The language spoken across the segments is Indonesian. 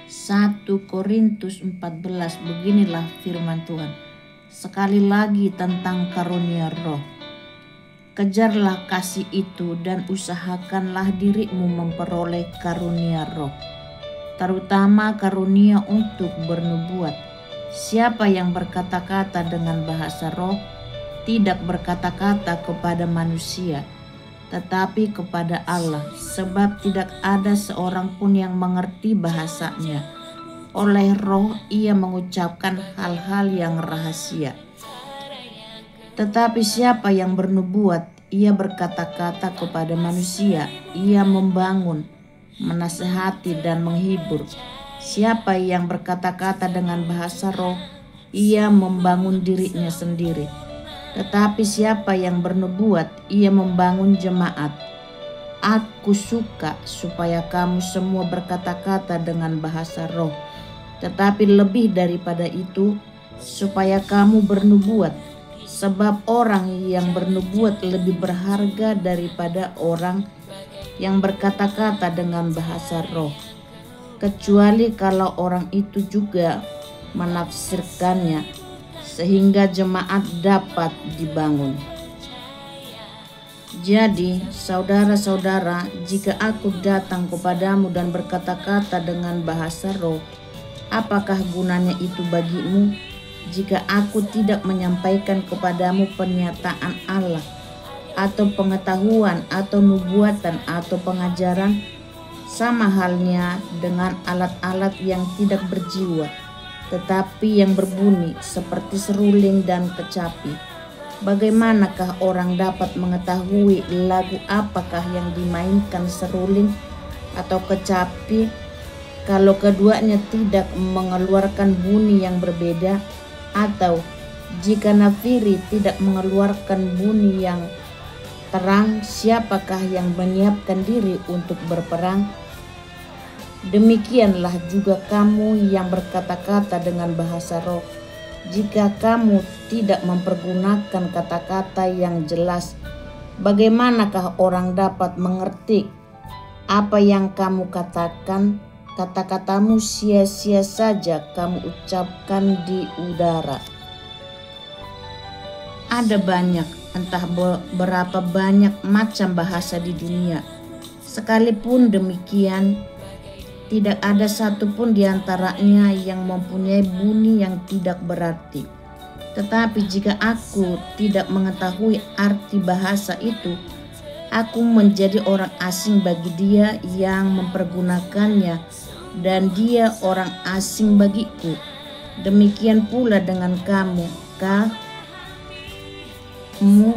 1 Korintus 14, beginilah firman Tuhan. Sekali lagi tentang karunia roh. Kejarlah kasih itu dan usahakanlah dirimu memperoleh karunia roh, terutama karunia untuk bernubuat. Siapa yang berkata-kata dengan bahasa roh, tidak berkata-kata kepada manusia, tetapi kepada Allah, sebab tidak ada seorang pun yang mengerti bahasanya. Oleh roh ia mengucapkan hal-hal yang rahasia. Tetapi siapa yang bernubuat, ia berkata-kata kepada manusia, ia membangun, menasehati dan menghibur. Siapa yang berkata-kata dengan bahasa roh, ia membangun dirinya sendiri. Tetapi siapa yang bernubuat, ia membangun jemaat. Aku suka supaya kamu semua berkata-kata dengan bahasa roh, tetapi lebih daripada itu, supaya kamu bernubuat, sebab orang yang bernubuat lebih berharga daripada orang yang berkata-kata dengan bahasa roh, kecuali kalau orang itu juga menafsirkannya, sehingga jemaat dapat dibangun. Jadi, saudara-saudara, jika aku datang kepadamu dan berkata-kata dengan bahasa roh, apakah gunanya itu bagimu? Jika aku tidak menyampaikan kepadamu pernyataan Allah, atau pengetahuan, atau nubuatan, atau pengajaran, sama halnya dengan alat-alat yang tidak berjiwa, tetapi yang berbunyi seperti seruling dan kecapi. Bagaimanakah orang dapat mengetahui lagu apakah yang dimainkan seruling atau kecapi, kalau keduanya tidak mengeluarkan bunyi yang berbeda? Atau jika nafiri tidak mengeluarkan bunyi yang terang, siapakah yang menyiapkan diri untuk berperang? Demikianlah juga kamu yang berkata-kata dengan bahasa roh. Jika kamu tidak mempergunakan kata-kata yang jelas, bagaimanakah orang dapat mengerti apa yang kamu katakan? Kata-katamu sia-sia saja kamu ucapkan di udara. Ada banyak, entah berapa banyak macam bahasa di dunia. Sekalipun demikian, tidak ada satupun di antaranya yang mempunyai bunyi yang tidak berarti. Tetapi jika aku tidak mengetahui arti bahasa itu, aku menjadi orang asing bagi dia yang mempergunakannya, dan dia orang asing bagiku. Demikian pula dengan kamu. Kamu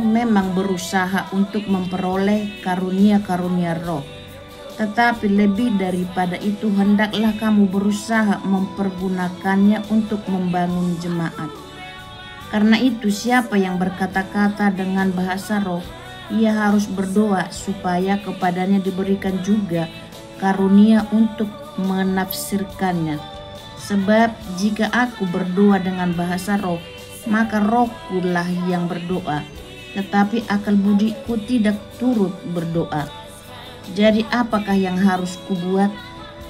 memang berusaha untuk memperoleh karunia-karunia roh, tetapi lebih daripada itu hendaklah kamu berusaha mempergunakannya untuk membangun jemaat. Karena itu siapa yang berkata-kata dengan bahasa roh, ia harus berdoa supaya kepadanya diberikan juga karunia untuk menafsirkannya. Sebab jika aku berdoa dengan bahasa roh, maka rohkulah yang berdoa, tetapi akal budiku tidak turut berdoa. Jadi apakah yang harus kubuat?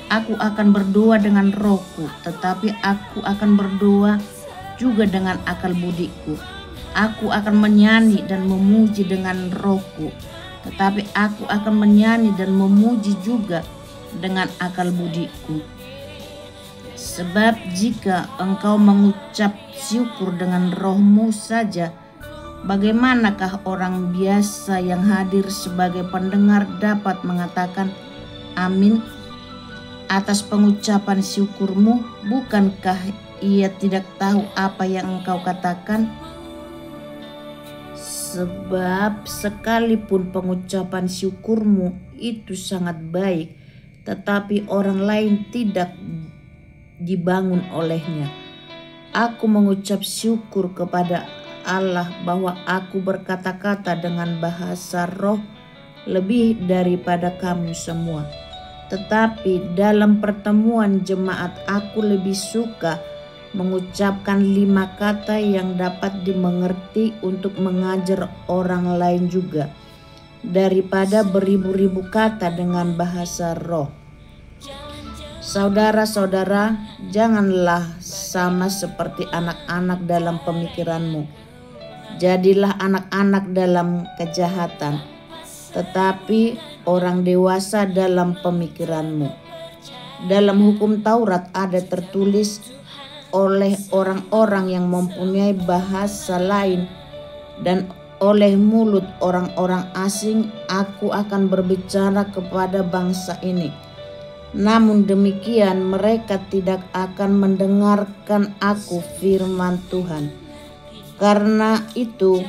Aku akan berdoa dengan rohku, tetapi aku akan berdoa juga dengan akal budiku. Aku akan menyanyi dan memuji dengan rohku, tetapi aku akan menyanyi dan memuji juga dengan akal budiku. Sebab jika engkau mengucap syukur dengan rohmu saja, bagaimanakah orang biasa yang hadir sebagai pendengar dapat mengatakan amin atas pengucapan syukurmu? Bukankah ia tidak tahu apa yang engkau katakan? Sebab sekalipun pengucapan syukurmu itu sangat baik, tetapi orang lain tidak dibangun olehnya. Aku mengucap syukur kepada Allah bahwa aku berkata-kata dengan bahasa roh lebih daripada kamu semua. Tetapi dalam pertemuan jemaat aku lebih suka mengucapkan 5 kata yang dapat dimengerti untuk mengajar orang lain juga, daripada beribu-ribu kata dengan bahasa roh. Saudara-saudara, janganlah sama seperti anak-anak dalam pemikiranmu. Jadilah anak-anak dalam kejahatan, tetapi orang dewasa dalam pemikiranmu. Dalam hukum Taurat ada tertulis, oleh orang-orang yang mempunyai bahasa lain dan oleh mulut orang-orang asing aku akan berbicara kepada bangsa ini. Namun demikian mereka tidak akan mendengarkan aku, firman Tuhan. Karena itu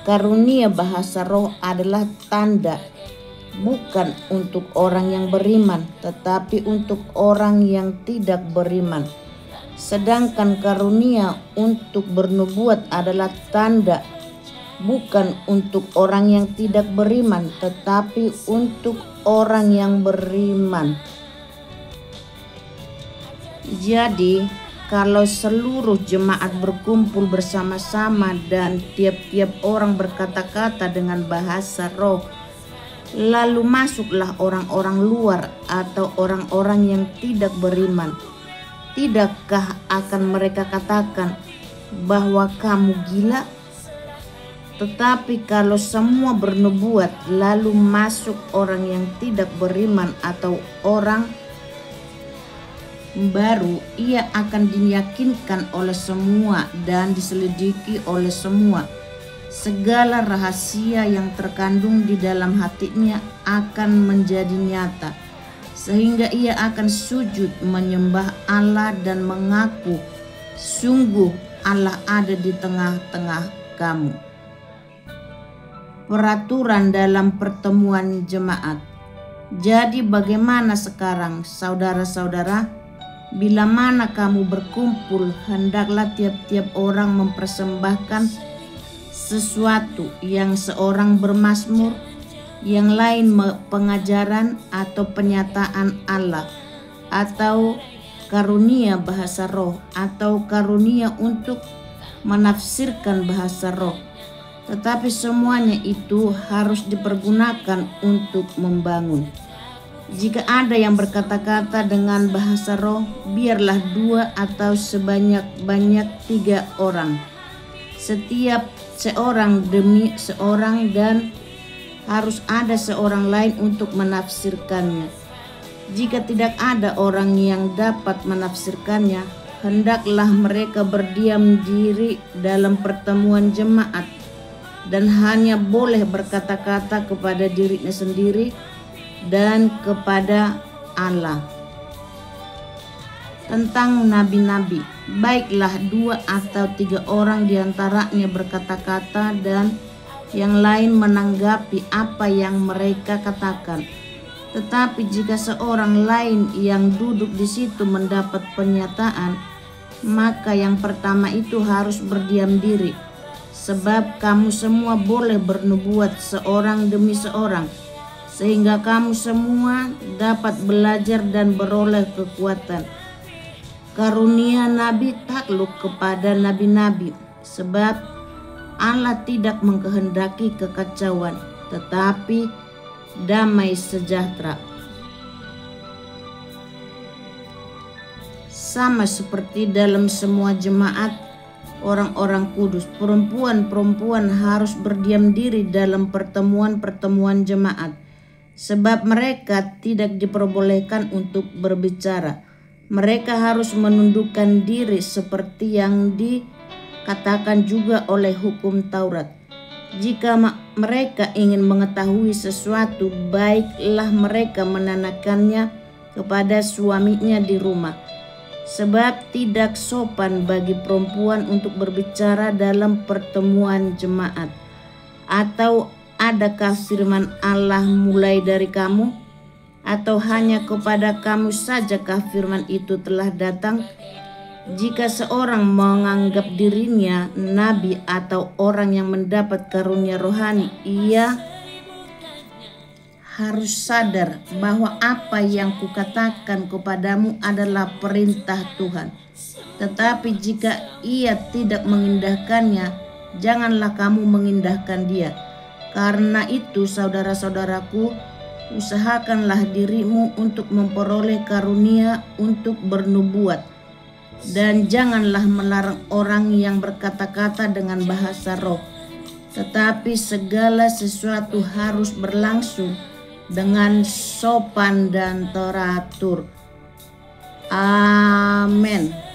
karunia bahasa roh adalah tanda, bukan untuk orang yang beriman, tetapi untuk orang yang tidak beriman. Sedangkan karunia untuk bernubuat adalah tanda, bukan untuk orang yang tidak beriman, tetapi untuk orang yang beriman. Jadi, kalau seluruh jemaat berkumpul bersama-sama dan tiap-tiap orang berkata-kata dengan bahasa roh, lalu masuklah orang-orang luar atau orang-orang yang tidak beriman, tidakkah akan mereka katakan bahwa kamu gila? Tetapi kalau semua bernubuat lalu masuk orang yang tidak beriman atau orang baru, ia akan diyakinkan oleh semua dan diselidiki oleh semua. Segala rahasia yang terkandung di dalam hatinya akan menjadi nyata, sehingga ia akan sujud menyembah Allah dan mengaku, sungguh Allah ada di tengah-tengah kamu. Peraturan dalam pertemuan jemaat. Jadi bagaimana sekarang, saudara-saudara? Bila mana kamu berkumpul, hendaklah tiap-tiap orang mempersembahkan sesuatu, yang seorang bermazmur, yang lain pengajaran atau penyataan Allah, atau karunia bahasa roh, atau karunia untuk menafsirkan bahasa roh. Tetapi semuanya itu harus dipergunakan untuk membangun. Jika ada yang berkata-kata dengan bahasa roh, biarlah 2 atau sebanyak-banyak 3 orang, setiap seorang demi seorang, dan harus ada seorang lain untuk menafsirkannya. Jika tidak ada orang yang dapat menafsirkannya, hendaklah mereka berdiam diri dalam pertemuan jemaat dan hanya boleh berkata-kata kepada dirinya sendiri dan kepada Allah. Tentang nabi-nabi, baiklah 2 atau 3 orang diantaranya berkata-kata dan yang lain menanggapi apa yang mereka katakan. Tetapi jika seorang lain yang duduk di situ mendapat pernyataan, maka yang pertama itu harus berdiam diri, sebab kamu semua boleh bernubuat seorang demi seorang, sehingga kamu semua dapat belajar dan beroleh kekuatan. Karunia nabi takluk kepada nabi-nabi, sebab Allah tidak mengkehendaki kekacauan, tetapi damai sejahtera. Sama seperti dalam semua jemaat orang-orang kudus, perempuan-perempuan harus berdiam diri dalam pertemuan-pertemuan jemaat, sebab mereka tidak diperbolehkan untuk berbicara. Mereka harus menundukkan diri seperti yang dikatakan juga oleh hukum Taurat. Jika mereka ingin mengetahui sesuatu, baiklah mereka menanyakannya kepada suaminya di rumah. Sebab tidak sopan bagi perempuan untuk berbicara dalam pertemuan jemaat. Atau adakah firman Allah mulai dari kamu? Atau hanya kepada kamu sajakah firman itu telah datang? Jika seorang menganggap dirinya nabi atau orang yang mendapat karunia rohani, ia harus sadar bahwa apa yang kukatakan kepadamu adalah perintah Tuhan. Tetapi jika ia tidak mengindahkannya, janganlah kamu mengindahkan dia. Karena itu, saudara-saudaraku, Usahakanlah dirimu untuk memperoleh karunia untuk bernubuat, dan janganlah melarang orang yang berkata-kata dengan bahasa roh. Tetapi segala sesuatu harus berlangsung dengan sopan dan teratur. Amin.